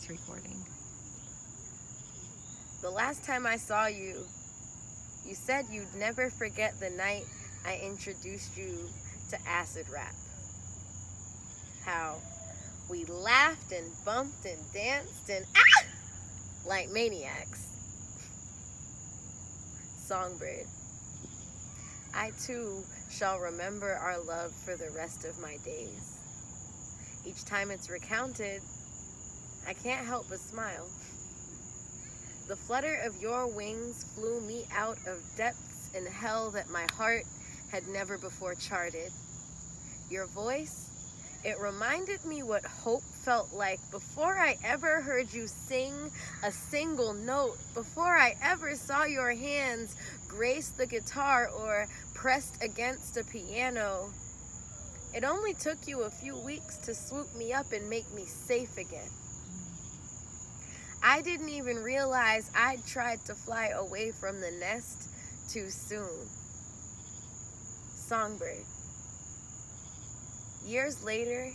It's recording. The last time I saw you, you said you'd never forget the night I introduced you to acid rap. How we laughed and bumped and danced and like maniacs. Songbird. I too shall remember our love for the rest of my days. Each time it's recounted, I can't help but smile. The flutter of your wings flew me out of depths in hell that my heart had never before charted. Your voice, it reminded me what hope felt like before I ever heard you sing a single note, before I ever saw your hands grace the guitar or pressed against a piano. It only took you a few weeks to swoop me up and make me safe again. I didn't even realize I'd tried to fly away from the nest too soon. Songbird. Years later,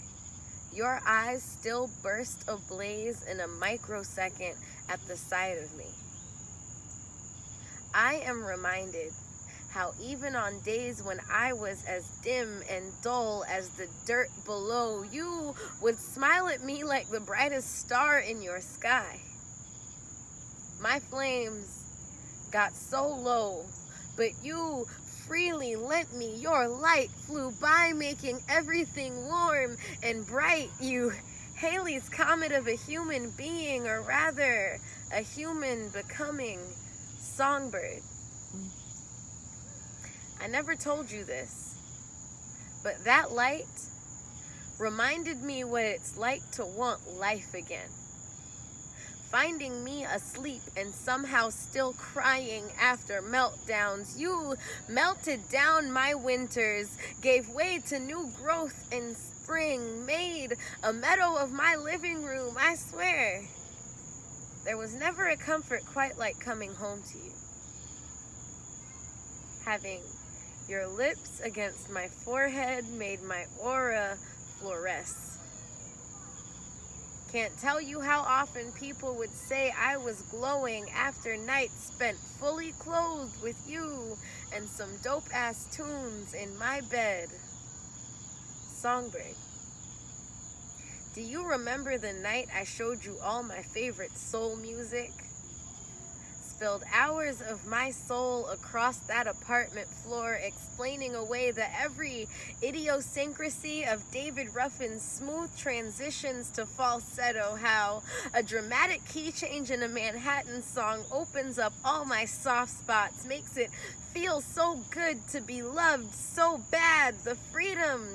your eyes still burst ablaze in a microsecond at the sight of me. I am reminded how even on days when I was as dim and dull as the dirt below, you would smile at me like the brightest star in your sky. My flames got so low, but you freely lent me your light, flew by making everything warm and bright. You Halley's comet of a human being, or rather a human becoming songbird. I never told you this, but that light reminded me what it's like to want life again. Finding me asleep and somehow still crying after meltdowns. You melted down my winters, gave way to new growth in spring, made a meadow of my living room. I swear, there was never a comfort quite like coming home to you. Having your lips against my forehead made my aura fluoresce. Can't tell you how often people would say I was glowing after nights spent fully clothed with you and some dope-ass tunes in my bed. Songbird. Do you remember the night I showed you all my favorite soul music? Spilled hours of my soul across that apartment floor, explaining away the every idiosyncrasy of David Ruffin's smooth transitions to falsetto, how a dramatic key change in a Manhattan song opens up all my soft spots, makes it feel so good to be loved so bad, the freedom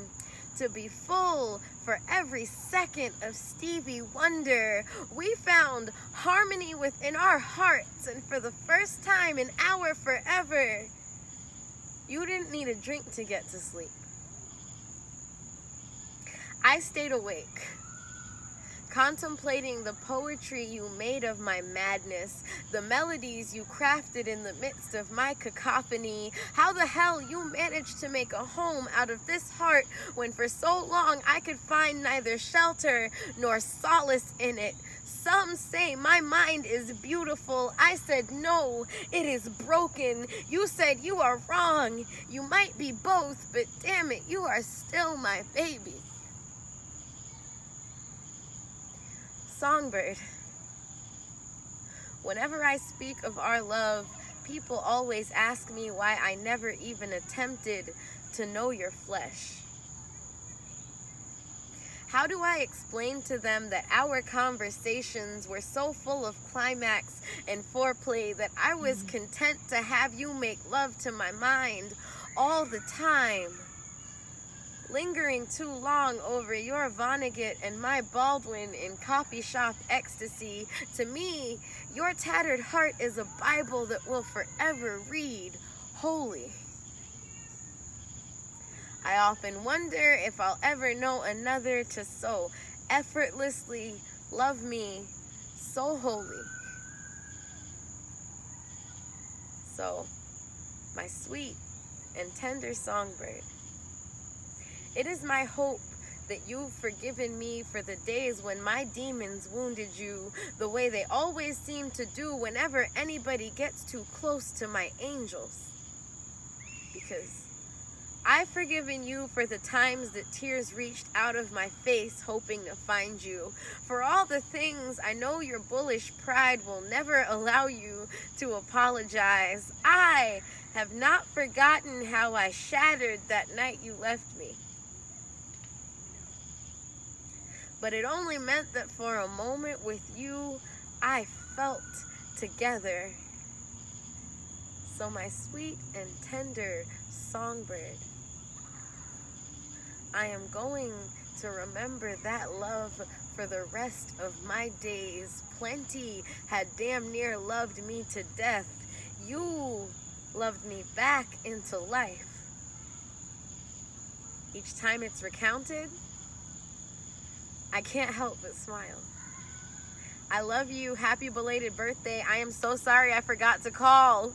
to be full for every second of Stevie Wonder. We found harmony within our hearts, and for the first time in our forever, you didn't need a drink to get to sleep. I stayed awake, contemplating the poetry you made of my madness, the melodies you crafted in the midst of my cacophony, how the hell you managed to make a home out of this heart when for so long I could find neither shelter nor solace in it. Some say my mind is beautiful. I said no, it is broken. You said you are wrong. You might be both, but damn it, you are still my baby. Songbird. Whenever I speak of our love, people always ask me why I never even attempted to know your flesh. How do I explain to them that our conversations were so full of climax and foreplay that I was content to have you make love to my mind all the time? Lingering too long over your Vonnegut and my Baldwin in copy shop ecstasy. To me, your tattered heart is a Bible that will forever read holy. I often wonder if I'll ever know another to so effortlessly love me so holy. So, my sweet and tender songbird, it is my hope that you've forgiven me for the days when my demons wounded you, the way they always seem to do whenever anybody gets too close to my angels. Because I've forgiven you for the times that tears reached out of my face hoping to find you. For all the things I know your bullish pride will never allow you to apologize. I have not forgotten how I shattered that night you left me. But it only meant that for a moment with you, I felt together. So my sweet and tender songbird, I am going to remember that love for the rest of my days. Plenty had damn near loved me to death. You loved me back into life. Each time it's recounted, I can't help but smile. I love you. Happy belated birthday. I am so sorry I forgot to call.